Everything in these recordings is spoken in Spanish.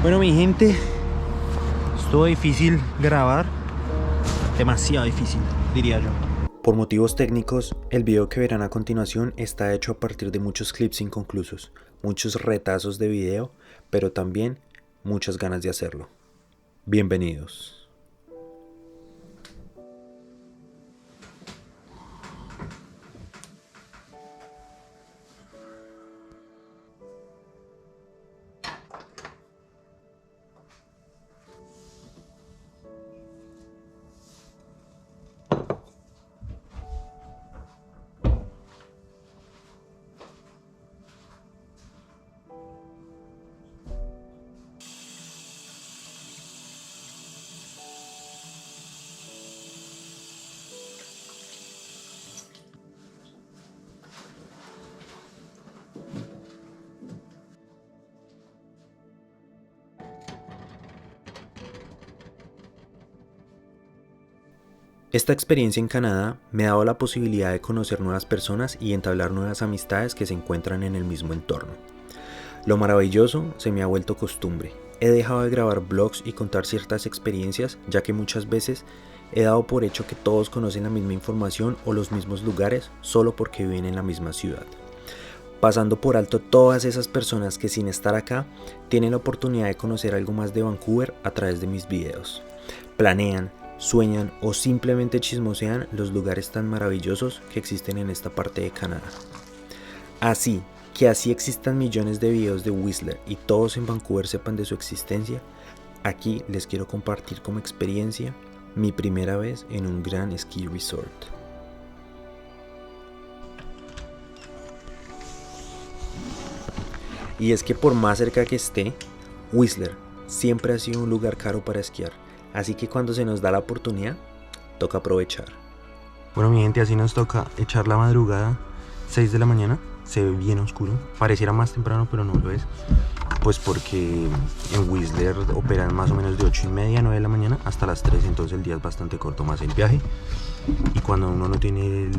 Bueno, mi gente, estuvo difícil grabar, demasiado difícil, diría yo. Por motivos técnicos, el video que verán a continuación está hecho a partir de muchos clips inconclusos, muchos retazos de video, pero también muchas ganas de hacerlo. Bienvenidos. Esta experiencia en Canadá me ha dado la posibilidad de conocer nuevas personas y entablar nuevas amistades que se encuentran en el mismo entorno. Lo maravilloso se me ha vuelto costumbre. He dejado de grabar vlogs y contar ciertas experiencias, ya que muchas veces he dado por hecho que todos conocen la misma información o los mismos lugares solo porque viven en la misma ciudad. Pasando por alto todas esas personas que sin estar acá tienen la oportunidad de conocer algo más de Vancouver a través de mis videos. Planean, sueñan o simplemente chismosean los lugares tan maravillosos que existen en esta parte de Canadá. Así existan millones de videos de Whistler y todos en Vancouver sepan de su existencia, aquí les quiero compartir como experiencia mi primera vez en un gran ski resort. Y es que por más cerca que esté, Whistler siempre ha sido un lugar caro para esquiar. Así que cuando se nos da la oportunidad, toca aprovechar. Bueno, mi gente, así nos toca echar la madrugada, 6 de la mañana. Se ve bien oscuro. Pareciera más temprano, pero no lo es. Pues porque en Whistler operan más o menos de 8:30, 9 de la mañana hasta las 3. Entonces el día es bastante corto más el viaje. Y cuando uno no tiene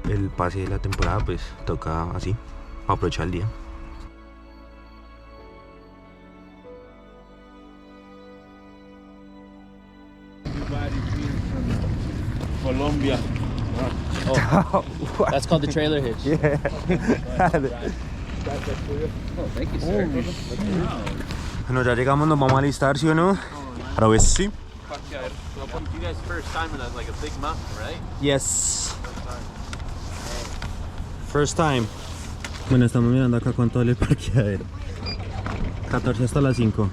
el pase de la temporada, pues toca así, para aprovechar el día. Colombia. Oh, that's called the trailer hitch. Yeah. Oh, thank you, sir. Bueno, ya llegamos, nos vamos a alistar, ¿sí o no? Para ver si. You guys first time in like a big mountain, right? Yes. First time. Bueno, estamos mirando acá cuánto vale el parqueadero. 14 hasta las 5.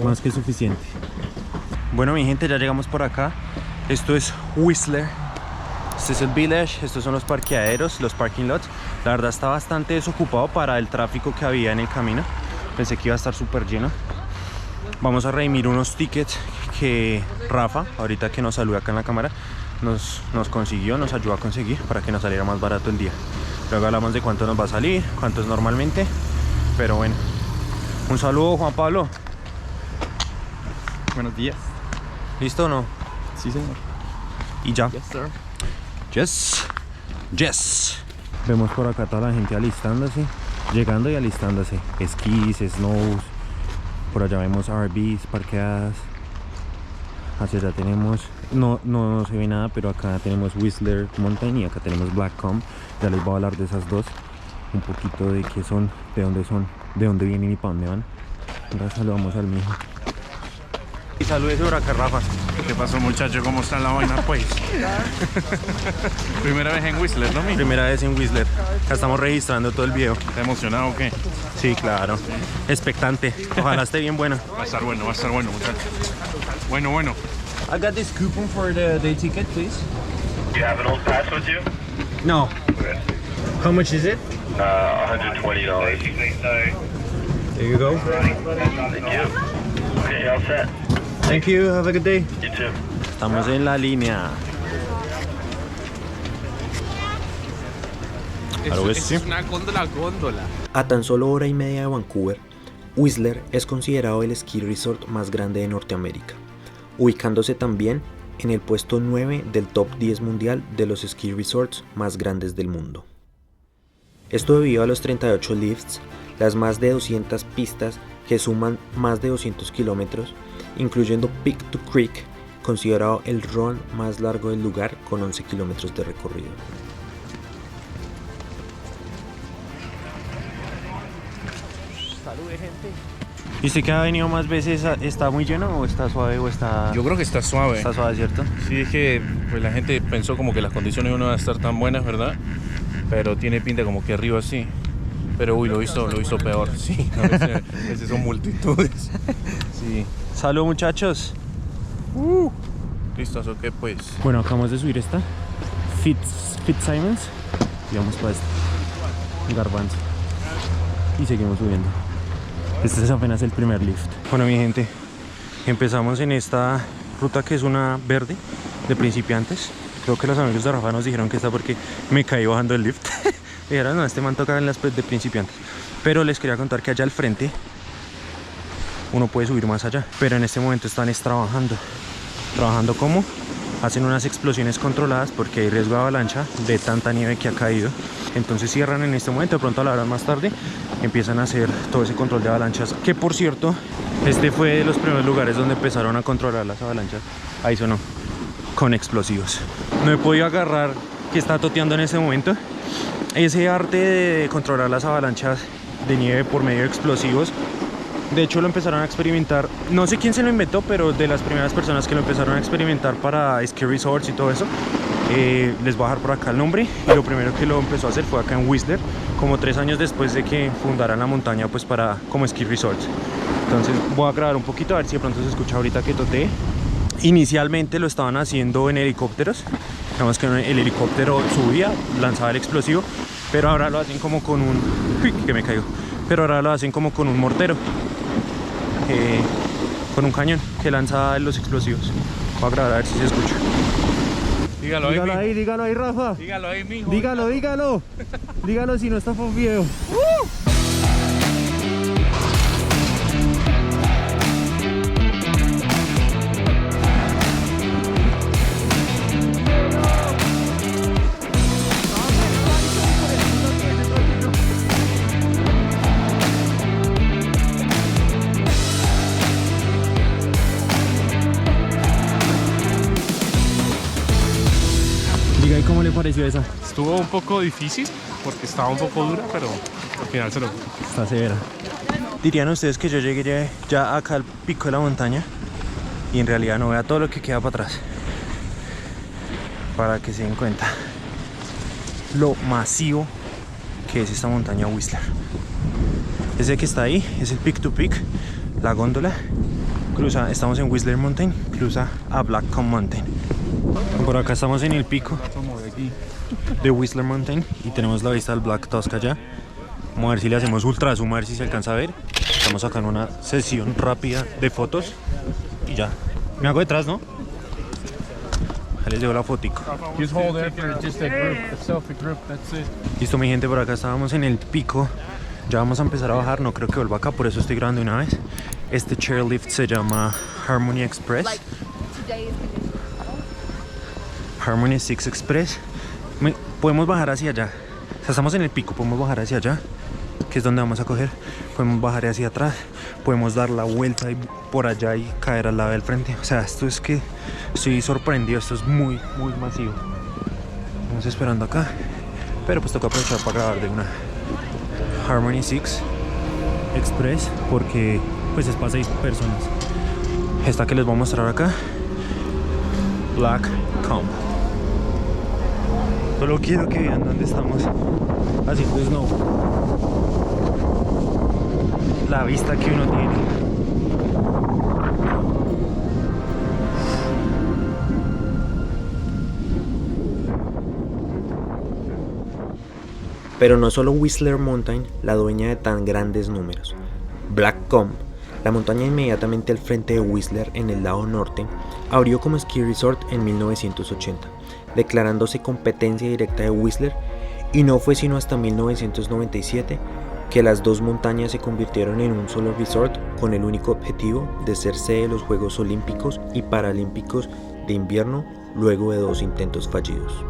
Más que suficiente. Bueno, mi gente, ya llegamos por acá. Esto es Whistler. Este es el Village. Estos son los parqueaderos, los parking lots. La verdad está bastante desocupado para el tráfico que había en el camino. Pensé que iba a estar súper lleno. Vamos a redimir unos tickets que Rafa, ahorita que nos saluda acá en la cámara, nos consiguió, nos ayudó a conseguir para que nos saliera más barato el día. Luego hablamos de cuánto nos va a salir, cuánto es normalmente. Pero bueno, un saludo, Juan Pablo. Buenos días. ¿Listo o no? Sí, señor. Y ya. Yes, sir. Yes. Yes. Vemos por acá toda la gente alistándose, llegando y alistándose. Esquís, snows. Por allá vemos RVs parqueadas. Hacia allá tenemos, no se ve nada, pero acá tenemos Whistler Mountain y acá tenemos Blackcomb. Ya les voy a hablar de esas dos, un poquito de qué son, de dónde vienen y para dónde van. Ahora saludamos al mijo. Y saludes por acá, Rafa. ¿Qué pasó, muchacho? ¿Cómo está la vaina, pues? Primera vez en Whistler, ¿no, mi? Primera vez en Whistler. Acá estamos registrando todo el video. ¿Estás emocionado o qué? Sí, claro. Expectante. Ojalá esté bien bueno. Va a estar bueno, muchacho. Bueno. I got this coupon for the day ticket, please. You have an old pass with you? No. Okay. How much is it? $120. There you go. Thank you. Okay, all set. Thank you. Have a good day. You too. Estamos en la línea. Es una góndola. A tan solo hora y media de Vancouver, Whistler es considerado el ski resort más grande de Norteamérica, ubicándose también en el puesto 9 del top 10 mundial de los ski resorts más grandes del mundo. Esto debido a los 38 lifts, las más de 200 pistas que suman más de 200 kilómetros, incluyendo Peak to Creek, considerado el run más largo del lugar con 11 kilómetros de recorrido. Salud, gente. ¿Y usted que ha venido más veces, está muy lleno o está suave o está...? Yo creo que está suave. Está suave, ¿cierto? Sí, es que pues, la gente pensó como que las condiciones no iban a estar tan buenas, ¿verdad? Pero tiene pinta como que arriba sí. Pero uy, lo hizo peor. Sí, a veces son multitudes. Sí. Salud, muchachos. ¿Listos o qué pues? Bueno, acabamos de subir esta Fitzsimons y vamos para este Garbanzo y seguimos subiendo. Este es apenas el primer lift. Bueno, mi gente, empezamos en esta ruta que es una verde de principiantes. Creo que los amigos de Rafa nos dijeron que está porque me caí bajando el lift. Dijeron, no, este man toca en las de principiantes. Pero les quería contar que allá al frente uno puede subir más allá, pero en este momento están trabajando. ¿Trabajando cómo? Hacen unas explosiones controladas porque hay riesgo de avalancha de tanta nieve que ha caído. Entonces cierran en este momento, de pronto a la hora más tarde empiezan a hacer todo ese control de avalanchas. Que por cierto, este fue de los primeros lugares donde empezaron a controlar las avalanchas. Ahí sonó, con explosivos. No he podido agarrar que está toteando en este momento. Ese arte de controlar las avalanchas de nieve por medio de explosivos, de hecho lo empezaron a experimentar, no sé quién se lo inventó, pero de las primeras personas que lo empezaron a experimentar para ski resorts y todo eso. Les voy a dejar por acá el nombre, y lo primero que lo empezó a hacer fue acá en Whistler, como 3 años después de que fundaran la montaña pues para como ski resorts. Entonces voy a grabar un poquito a ver si de pronto se escucha ahorita que totee. Inicialmente lo estaban haciendo en helicópteros, digamos que el helicóptero subía, lanzaba el explosivo, pero ahora lo hacen como con un... ¡Uy, que me caigo! Pero ahora lo hacen como con un mortero, con un cañón que lanza los explosivos. Voy a grabar a ver si se escucha. Dígalo Dígalo ahí, Rafa. Dígalo ahí, mijo. Dígalo. Dígalo si no está por video. Diga, ¿y cómo le pareció esa? Estuvo un poco difícil porque estaba un poco dura, pero al final se logró. Está severa. ¿Dirían ustedes que yo llegué ya acá al pico de la montaña y en realidad no vea todo lo que queda para atrás? Para que se den cuenta lo masivo que es esta montaña Whistler. Ese que está ahí es el Peak to Peak, la góndola. Cruza, estamos en Whistler Mountain, cruza a Blackcomb Mountain. Por acá estamos en el pico de Whistler Mountain y tenemos la vista del Black Tusk allá. Vamos a ver si le hacemos ultra zoom, a ver si se alcanza a ver. Estamos acá en una sesión rápida de fotos y ya. Me hago detrás, ¿no? Ahí les llevo la fotico. Listo, mi gente, por acá estábamos en el pico. Ya vamos a empezar a bajar, no creo que vuelva acá, por eso estoy grabando una vez. Este chairlift se llama Harmony Express. Harmony 6 Express. Podemos bajar hacia allá. O sea, estamos en el pico, podemos bajar hacia allá, que es donde vamos a coger. Podemos bajar hacia atrás, podemos dar la vuelta y por allá y caer al lado del frente. O sea, esto es que estoy sorprendido, esto es muy masivo. Vamos esperando acá, pero pues toca aprovechar para grabar de una. Harmony 6 Express, porque pues es para 6 personas. Esta que les voy a mostrar acá, Blackcomb. Solo quiero que vean dónde estamos haciendo snow. La vista que uno tiene. Pero no solo Whistler Mountain, la dueña de tan grandes números. Blackcomb, la montaña inmediatamente al frente de Whistler en el lado norte, abrió como ski resort en 1980, declarándose competencia directa de Whistler, y no fue sino hasta 1997 que las dos montañas se convirtieron en un solo resort con el único objetivo de ser sede de los Juegos Olímpicos y Paralímpicos de invierno luego de 2 intentos fallidos.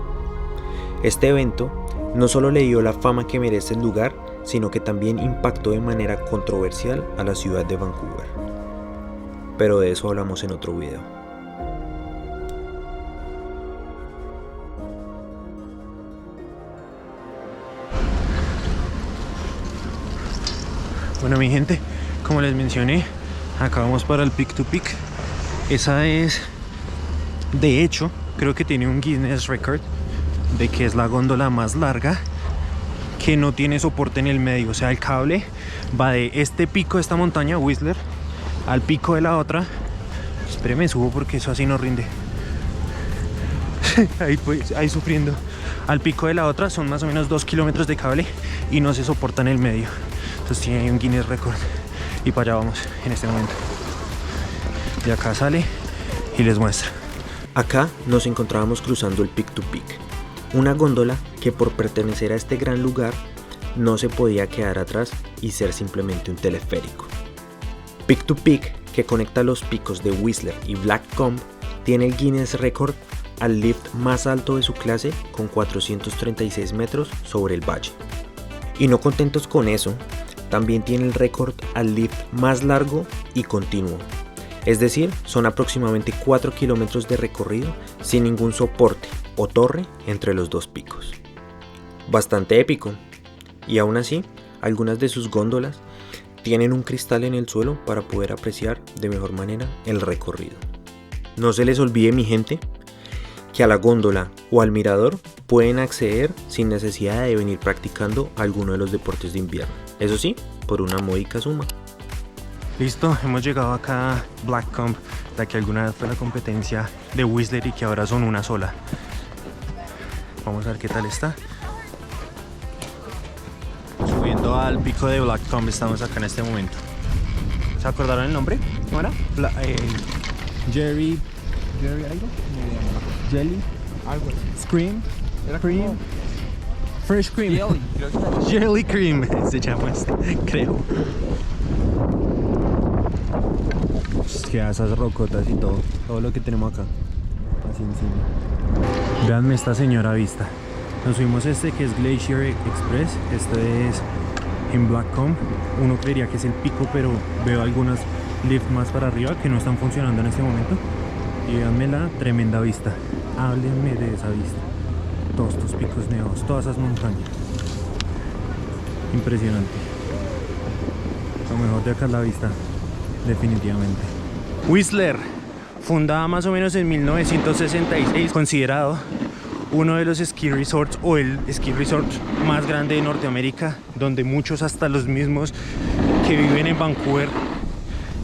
Este evento no solo le dio la fama que merece el lugar, sino que también impactó de manera controversial a la ciudad de Vancouver. Pero de eso hablamos en otro video. Bueno, mi gente, como les mencioné, acá vamos para el Peak to Peak. Esa es, de hecho, creo que tiene un Guinness Record de que es la góndola más larga que no tiene soporte en el medio. O sea, el cable va de este pico de esta montaña, Whistler, al pico de la otra. Espéreme, subo porque eso así no rinde. ahí sufriendo. Al pico de la otra son más o menos 2 kilómetros de cable y no se soporta en el medio. Entonces tiene un Guinness Record. Y para allá vamos en este momento. De acá sale y les muestra. Acá nos encontrábamos cruzando el Peak to Peak, una góndola que por pertenecer a este gran lugar no se podía quedar atrás y ser simplemente un teleférico. Peak to Peak, que conecta los picos de Whistler y Blackcomb, tiene el Guinness Record al lift más alto de su clase con 436 metros sobre el valle. Y no contentos con eso, también tiene el récord al lift más largo y continuo. Es decir, son aproximadamente 4 kilómetros de recorrido sin ningún soporte o torre entre los dos picos. Bastante épico. Y aún así, algunas de sus góndolas tienen un cristal en el suelo para poder apreciar de mejor manera el recorrido. No se les olvide, mi gente, que a la góndola o al mirador pueden acceder sin necesidad de venir practicando alguno de los deportes de invierno. Eso sí, por una módica suma. Listo, hemos llegado acá a Blackcomb, la que alguna vez fue la competencia de Whistler y que ahora son una sola. Vamos a ver qué tal está. Subiendo al pico de Blackcomb, estamos acá en este momento. ¿Se acordaron el nombre? ¿Cómo era? Jerry algo? Jelly, algo. Scream, Cream, Fresh Cream, Jelly Cream se llama esto, creo. Que esas rocotas y todo lo que tenemos acá, así encima. Veanme esta señora vista. Nos subimos este que es Glacier Express. Este es en Blackcomb. Uno creería que es el pico, pero veo algunas lifts más para arriba que no están funcionando en este momento. Y veanme la tremenda vista. Háblenme de esa vista. Todos estos picos nevados, todas esas montañas. Impresionante. Lo mejor de acá es la vista, definitivamente. Whistler, fundada más o menos en 1966, considerado uno de los ski resorts o el ski resort más grande de Norteamérica, donde muchos, hasta los mismos que viven en Vancouver,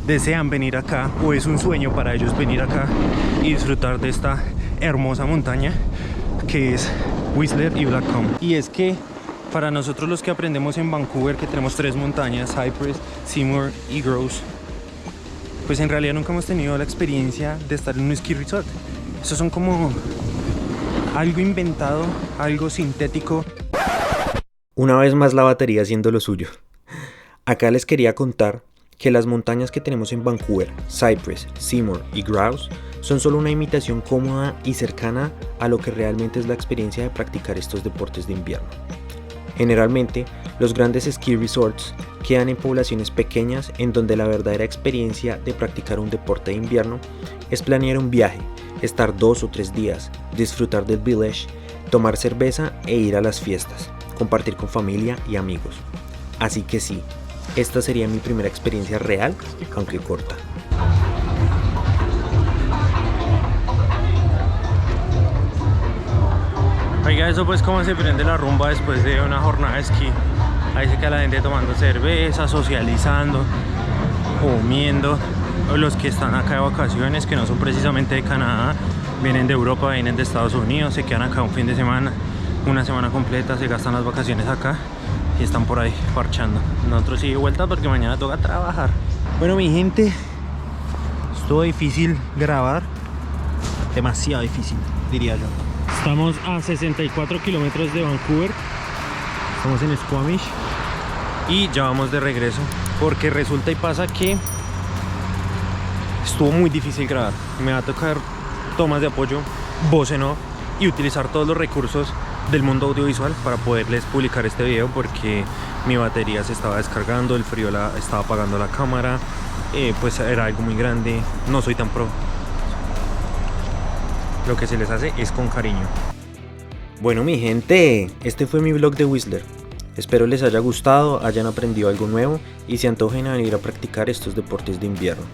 desean venir acá, o es un sueño para ellos venir acá y disfrutar de esta hermosa montaña que es Whistler y Blackcomb. Y es que para nosotros los que aprendemos en Vancouver, que tenemos 3 montañas, Cypress, Seymour y Grouse, pues en realidad nunca hemos tenido la experiencia de estar en un ski resort. Estos son como algo inventado, algo sintético. Una vez más la batería haciendo lo suyo. Acá les quería contar que las montañas que tenemos en Vancouver, Cypress, Seymour y Grouse, son solo una imitación cómoda y cercana a lo que realmente es la experiencia de practicar estos deportes de invierno. Generalmente, los grandes ski resorts quedan en poblaciones pequeñas en donde la verdadera experiencia de practicar un deporte de invierno es planear un viaje, estar 2 o 3 días, disfrutar del village, tomar cerveza e ir a las fiestas, compartir con familia y amigos. Así que sí, esta sería mi primera experiencia real, aunque corta. Oiga, eso pues como se prende la rumba después de una jornada de esquí. Ahí se queda la gente tomando cerveza, socializando, comiendo. O los que están acá de vacaciones, que no son precisamente de Canadá, vienen de Europa, vienen de Estados Unidos, se quedan acá un fin de semana, una semana completa, se gastan las vacaciones acá y están por ahí parchando. Nosotros sí de vuelta porque mañana toca trabajar. Bueno, mi gente, estuvo difícil grabar, demasiado difícil, diría yo. Estamos a 64 kilómetros de Vancouver, estamos en Squamish y ya vamos de regreso porque resulta y pasa que estuvo muy difícil grabar. Me va a tocar tomas de apoyo, voz en off y utilizar todos los recursos del mundo audiovisual para poderles publicar este video, porque mi batería se estaba descargando, el frío estaba apagando la cámara, pues era algo muy grande, no soy tan pro. Lo que se les hace es con cariño. Bueno mi gente, este fue mi vlog de Whistler. Espero les haya gustado, hayan aprendido algo nuevo y se antojen a venir a practicar estos deportes de invierno.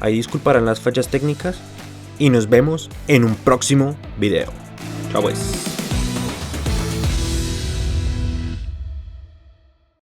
Ahí disculparán las fallas técnicas y nos vemos en un próximo video. Chao pues.